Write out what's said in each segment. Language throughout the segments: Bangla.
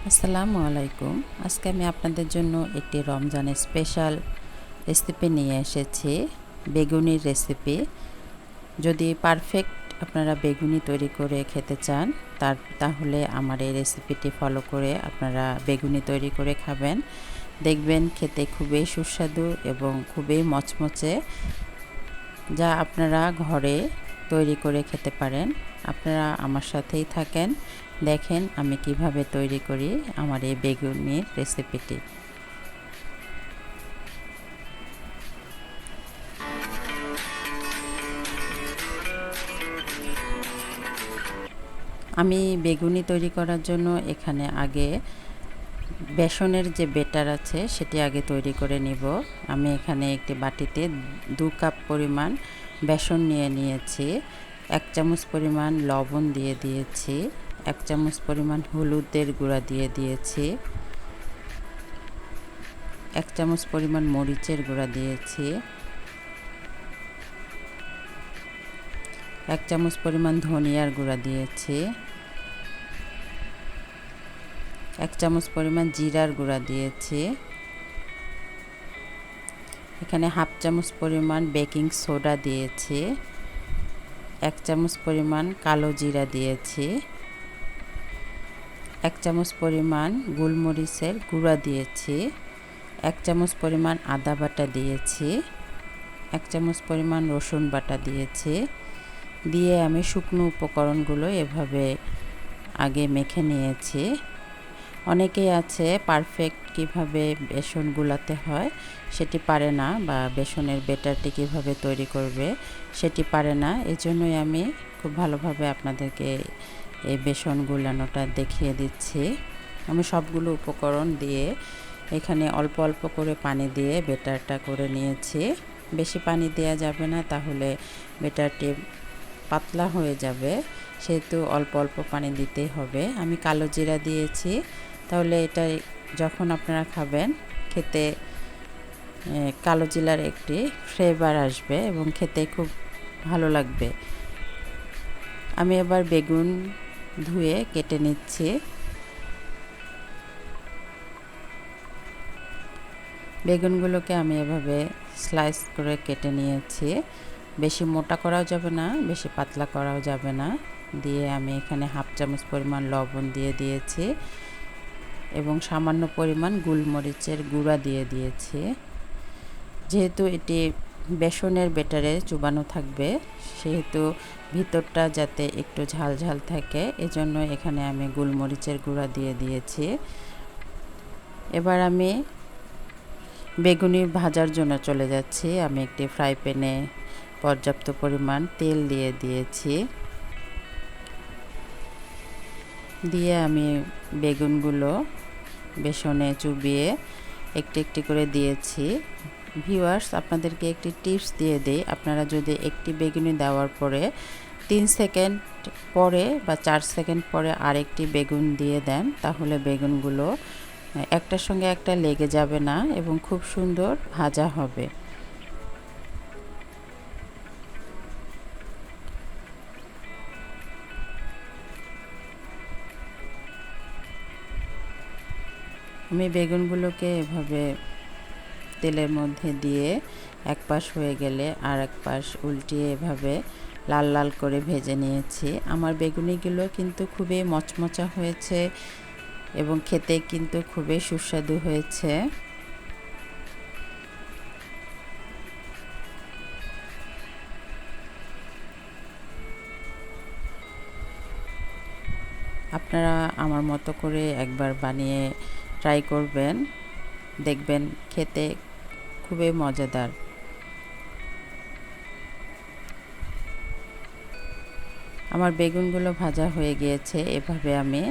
আসসালামু আলাইকুম। আজকে আমি আপনাদের জন্য একটি রমজানের স্পেশাল রেসিপি নিয়ে এসেছি, বেগুনির রেসিপি। যদি পারফেক্ট আপনারা বেগুনি তৈরি করে খেতে চান তাহলে আমার এই রেসিপিটি ফলো করে আপনারা বেগুনি তৈরি করে খাবেন। দেখবেন খেতে খুবই সুস্বাদু এবং খুবই মচমচে, যা আপনারা ঘরে তৈরি করে খেতে পারেন। আপনারা আমার সাথেই থাকেন, দেখেন আমি কিভাবে তৈরি করি আমার এই বেগুনির রেসিপিটি। আমি বেগুনি তৈরি করার জন্য এখানে আগে বেসনের যে বেটার আছে সেটি আগে তৈরি করে নিব। আমি এখানে একটি বাটিতে 2 কাপ পরিমাণ বেসন নিয়েছি। 1 চামচ পরিমাণ লবণ দিয়ে দিয়েছি, 1 চামচ পরিমাণ হলুদের গুঁড়া দিয়ে দিয়েছি, 1 চামচ পরিমাণ মরিচের গুঁড়া দিয়েছি, 1 চামচ পরিমাণ ধনিয়ার গুঁড়া দিয়েছি, 1 চামচ পরিমাণ জিরার গুঁড়া দিয়েছি, এখানে হাফ চামচ পরিমাণ বেকিং সোডা দিয়েছি, 1 চামচ পরিমাণ কালো জিরা দিয়েছি, 1 চামচ পরিমাণ গোলমরিচের গুঁড়া দিয়েছি, 1 চামচ পরিমাণ আদা বাটা দিয়েছি, 1 চামচ পরিমাণ রসুন বাটা দিয়েছি। দিয়ে আমি শুকনো উপকরণগুলো এভাবে আগে মেখে নিয়েছি। অনেকেই আছে পারফেক্ট কিভাবে বেসন গুলাতে হয় সেটি পারে না, বা বেসনের বেটারটি কিভাবে তৈরি করবে সেটি পারে না। এজন্যই আমি খুব ভালোভাবে আপনাদেরকে এই বেসন গুলানোটা দেখিয়ে দিচ্ছি। আমি সবগুলো উপকরণ দিয়ে এখানে অল্প অল্প করে পানি দিয়ে বেটারটা করে নিয়েছি। বেশি পানি দেওয়া যাবে না, তাহলে বেটারটি পাতলা হয়ে যাবে, সেহেতু অল্প অল্প পানি দিতেই হবে। আমি কালো জিরা দিয়েছি, তাহলে এটা যখন আপনারা খাবেন খেতে কালো জিরার একটি ফ্লেভার আসবে এবং খেতে খুব ভালো লাগবে। আমি এবার বেগুন ধুয়ে কেটে নিচ্ছি। বেগুনগুলোকে আমি এভাবে স্লাইস করে কেটে নিয়েছি। বেশি মোটা করাও যাবে না, বেশি পাতলা করাও যাবে না। দিয়ে আমি এখানে হাফ চামচ পরিমাণ লবণ দিয়ে দিয়েছি এবং সামান্য পরিমাণ গোলমরিচের গুঁড়া দিয়ে দিয়েছি। যেহেতু এটি বেসনের বেটারে চুবানো থাকবে, সেহেতু ভিতরটা যাতে একটু ঝাল ঝাল থাকে, এজন্য এখানে আমি গোলমরিচের গুঁড়া দিয়ে দিয়েছি। এবার আমি বেগুনি ভাজার জন্য চলে যাচ্ছি। আমি একটি ফ্রাই প্যানে পর্যাপ্ত পরিমাণ তেল দিয়ে দিয়েছি। দিয়ে আমি বেগুনগুলো বেসনে চুবিয়ে একটি একটি করে দিয়েছি। ভিউয়ার্স, আপনাদেরকে একটি টিপস দিয়ে দেই। আপনারা যদি একটি বেগুনি দেওয়ার পরে 3 সেকেন্ড পরে বা 4 সেকেন্ড পরে আরেকটি বেগুন দিয়ে দেন, তাহলে বেগুনগুলো একটার সঙ্গে একটা লেগে যাবে না এবং খুব সুন্দর ভাজা হবে। আমি বেগুনগুলোকে এভাবে তেলের মধ্যে দিয়ে এক পাশ হয়ে গেলে আর এক পাশ উল্টিয়ে এভাবে লাল লাল করে ভেজে নিয়েছি। আমার বেগুনিগুলো কিন্তু খুবই মচমচা হয়েছে এবং খেতে কিন্তু খুবই সুস্বাদু হয়েছে। আপনারা আমার মতো করে একবার বানিয়ে ট্রাই করবেন, দেখবেন খেতে খুবই মজাদার। আমার বেগুনগুলো ভাজা হয়ে গিয়েছে। এভাবে আমি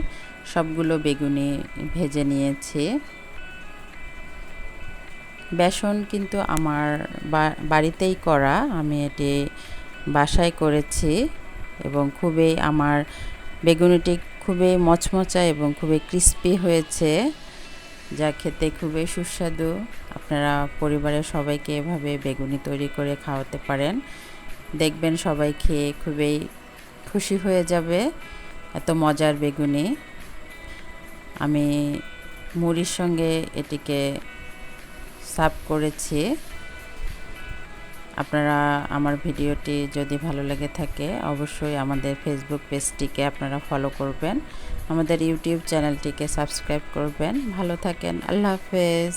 সবগুলো বেগুনি ভেজে নিয়েছি। বেসন কিন্তু আমার বাড়িতেই করা, আমি এটি বাসায় করেছি এবং খুবই আমার বেগুনিটি খুবই মচমচা এবং খুবই ক্রিস্পি হয়েছে, যা খেতে খুবই সুস্বাদু। আপনারা পরিবারের সবাইকে এভাবে বেগুনি তৈরি করে খাওয়াতে পারেন, দেখবেন সবাই খেয়ে খুবই খুশি হয়ে যাবে। এত মজার বেগুনি। আমি মুড়ির সঙ্গে এটিকে সার্ভ করেছি। আপনারা আমার ভিডিওটি যদি ভালো লেগে থাকে অবশ্যই আমাদের ফেসবুক পেজটিকে আপনারা ফলো করবেন, আমাদের ইউটিউব চ্যানেলটিকে সাবস্ক্রাইব করবেন। ভালো থাকেন, আল্লাহ হাফেজ।